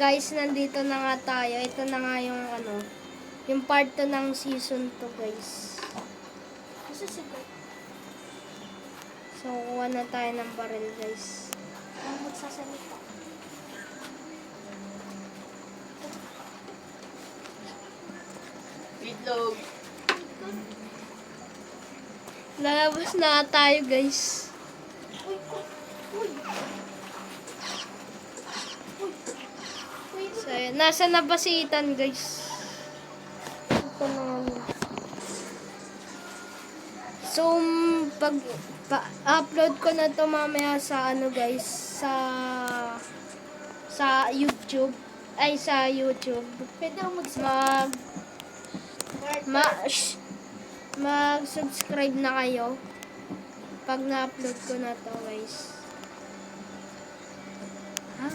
guys, nandito na nga tayo. Ito na nga yung yung part 2 ng season 2 guys. So, kuha na tayo ng baril guys. Ang magsasalita. Itlog. Lalabas na tayo guys. Uy. So, ayan. Nasa na ba si Ethan guys? Ito na nga. So, pag upload ko na to mamaya sa guys, sa YouTube. Ay, sa YouTube. Pwede ako magsasalita. Mag-subscribe na kayo pag na-upload ko na to guys. Ha?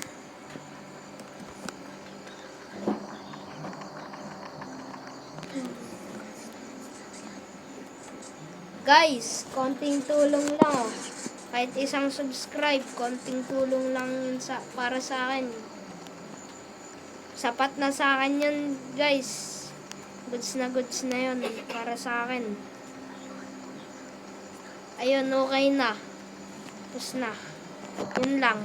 Guys, konting tulong lang oh. Kahit isang subscribe, konting tulong lang yun para sa akin. Sapat na sa akin yun guys. Goods na yun para sa akin. Ayun, okay na. Tapos na. Yun lang.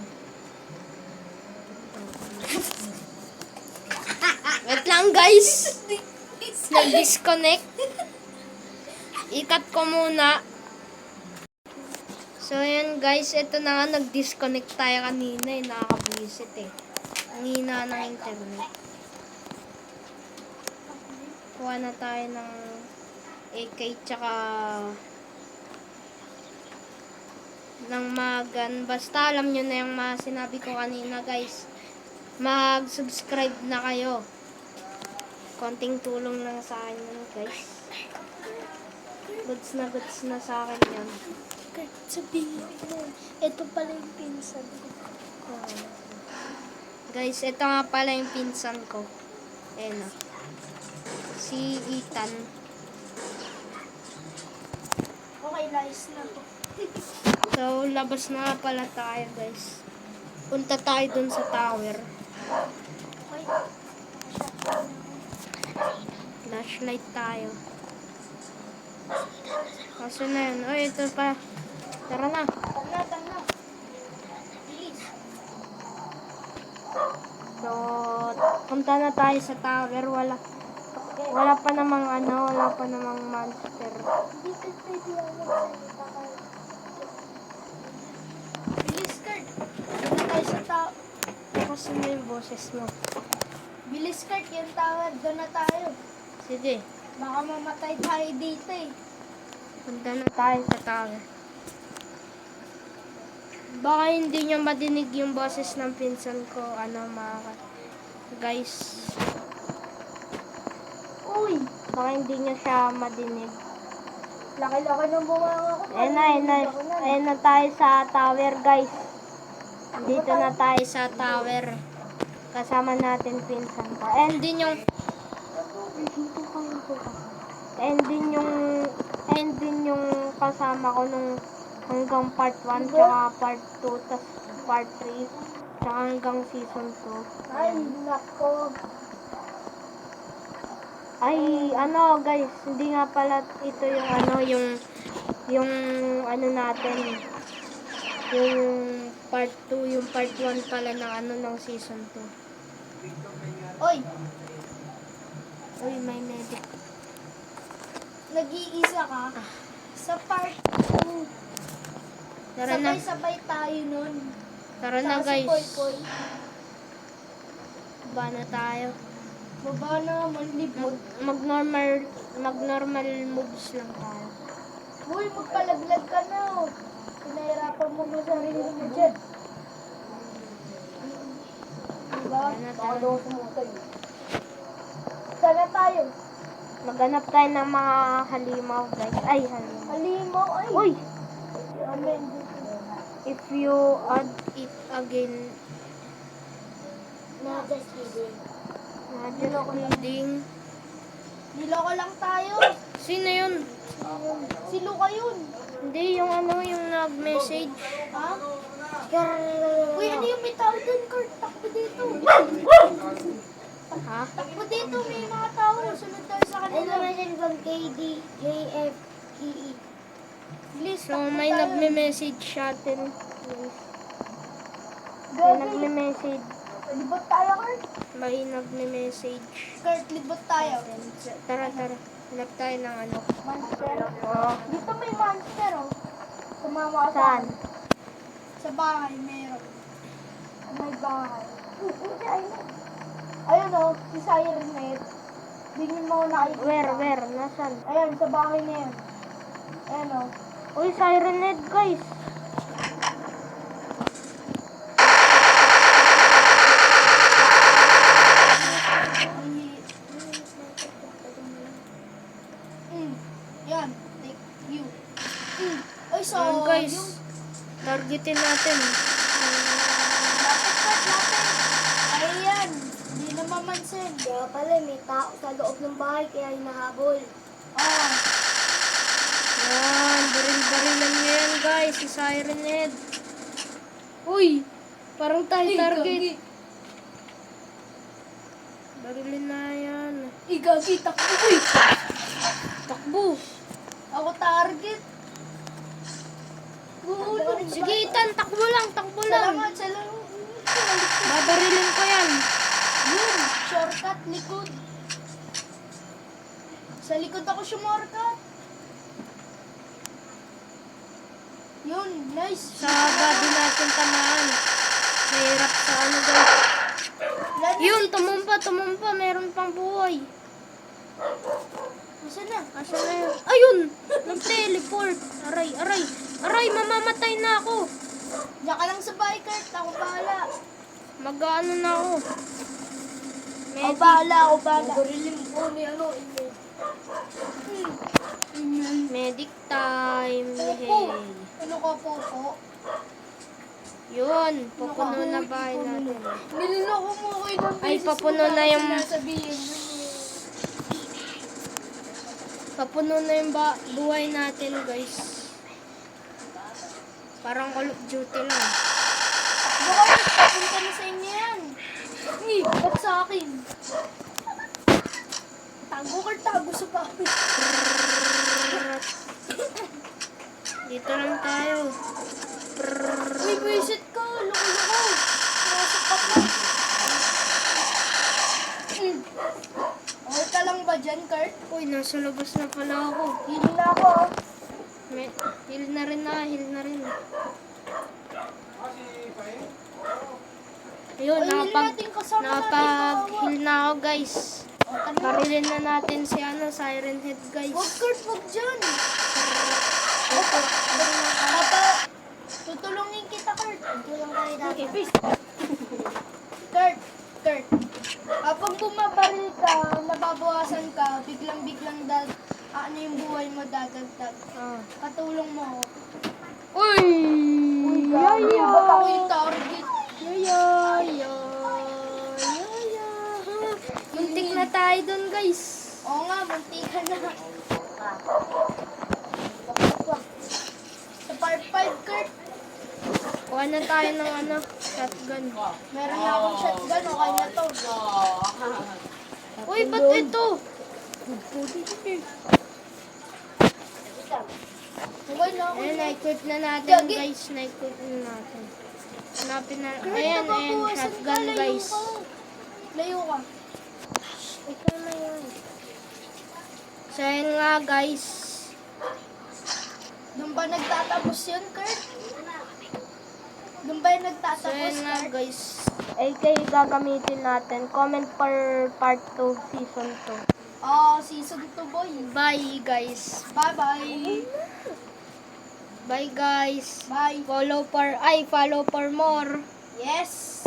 Wait lang guys. Nag-disconnect. Ikat ko muna. So yun guys, ito na nga, nag-disconnect tayo kanina eh. Nakakabwisit eh. Ang hina ng internet. Kuha na tayo ng AK tsaka ng magan. Basta alam nyo na yung mga sinabi ko kanina guys. Mag-subscribe na kayo. Konting tulong lang sa akin yun guys. Goods na sa akin yan. Kahit sabihin mo, ito pala yung pinsan ko. Guys, ito nga pala yung pinsan ko. Ayan o. Si Ethan. Okay, nice na to. So, labas na nga pala tayo guys. Punta tayo dun sa tower. Okay. Flashlight tayo. Kaso na yun. Oh, ito pa. Tara na. Tanda. Bilis. So, punta na tayo sa tower. Wala pa namang monster. Hindi ka pwede ako magsalita ka. Bilis, Kurt. Doon na tayo sa tower. Kasi mo yung boses mo. Bilis, Kurt. Yung tower. Doon na tayo. Sige. Baka mamatay tayo dito eh. Punta na tayo sa tower. Baka hindi nyo madinig yung boses ng pinsan ko. Mga guys. Uy! Baka hindi nyo siya madinig. Laki-laki ng bunganga ko. Ayun na tayo sa tower guys. Dito na tayo sa tower. Kasama natin pinsan ko. And din yung kasama ko nung hanggang part 1 tsaka part 2 tas part 3 tsaka hanggang season 2. Ay, nako. Ay, guys, hindi nga pala ito yung natin. Yung part 2, yung part 1 pala ng season 2. Oy, Uy, may medic. nag-iisa ka. Sa part 2. Tara na. Sabay-sabay tayo nun. Tara na, Saka guys. si Poy-Poy. Ba na tayo. Baba na, manlibot. Mag-normal moves lang tayo. Uy, magpalaglag ka na. Pinahirapan mo na sarili mo dyan. Diba? Tara na. sumutay. Sana tayo. Maghanap tayo ng mga halimaw, guys. Ay, halimaw. Halimaw, ay. Uy! Amen. If you add it again, Not just kidding. not reading. Niloko lang tayo. Sino yun? Si Luca yun. Hindi, yung nag-message. Ha? Uy, ano yung may tao dun, Kurt? Takbo dito. dito, may mga tao. Sunod tayo sa Ano kanila. naman siya from KD, JF, EE. Please, So, takbo may tayo. nagme-message sa atin. May Gabi, nagme-message. libot tayo, Kurt. May nagme-message. Kurt, libot tayo. Tara, tara. Hanap tayo ng ano. Monster. Oo. Dito may monster, oh. Sumama ka sa Saan? akin. Sa bahay, meron. May bahay. Ayun, oh. Si Siren Head. Bigyan mo nakikita. Where? Nasaan? Ayan, sa bahay na yan. Ayan, oh. Uy, Siren Head, guys. Yan. Take you. Oy, so, Ayan, guys. yung Targetin natin. lapit. Ay, yan. Hindi na mamansin. Kaya pala, may tao sa loob ng bahay, kaya hinahabol. Oh. Yan, baril-barilan nyo yan, guys. Si Siren Head. Uy, parang tayo target. Barilin na yan. Igagi, takbo. Uy! Takbo. Ako target. Buhulog. Sige, Ethan, takbo lang. Salamat. Babarilin ko yan. Yun, shortcut, likod. Sa likod ako shortcut. Yun, nice. Sa body natin tamaan. Mahirap sa ano, guys. Yun, tumumpa. Meron pang buhay. Masa na? Asa na yun? Ayun! Nag-teleport. Aray, mamamatay na ako. Diyan ka lang sa bahay, Kurt. Ako bahala. Mag-ano na ako. Ako bahala. Gorilin po ni ano, Medic time. Popo. Hey. Ano ka, Popo? Yun, papuno na bahay natin. Niloloko mo ako ilang Ay, beses papuno mo na yung- sinasabihin. Papuno na yung buhay natin, guys. Parang Call of Duty lang. Baka papunta na sa inyo yan. Ba't sa akin? Tago sa bahay. Dito lang tayo. Uy, visit ka. Loko-loko. Sumasapat na. Okay ka lang ba dyan, Kurt? Uy, nasa labas na pala ako. Heal na ako. Heal na rin. Ayun, Ay, heal natin kasama nakapag-heal na ako, guys. O, tara. Barilin na natin si Siren Head, guys. Wag, Kurt, wag dyan. Tutulungin kita, Kurt. tulong tayo dati. Okay, peace. Kurt. Kapag bumabaril ka, nababawasan ka, biglang ano yung buhay mo dadagdag. Katulong mo ako. Uy! Yaya! Ba't ako yung target? Yaya! Muntik na tayo dun, guys. Oo nga, munti ka na. Sa part 5, Kurt, Kuha na tayo ng shotgun. meron na akong shotgun, okay na to. Uy, ba't ito? Okay na ako. Ayan, na-equip na natin, Gagi. guys. Na-equip na natin. Hanapin na. Kurt, Ayan, nababawasan shotgun, layo guys. ka. Layo ka. Ikaw na yun. So, ayan nga, guys. Doon ba nagtatapos yun, Kurt? Doon ba yung So, nagtatapos, ayan nga, Kurt? guys. AK gagamitin natin. Comment for part 2, season 2. Oh, season 2, boy. Bye, guys. Bye-bye. Bye, guys. Bye. Follow for more. Yes.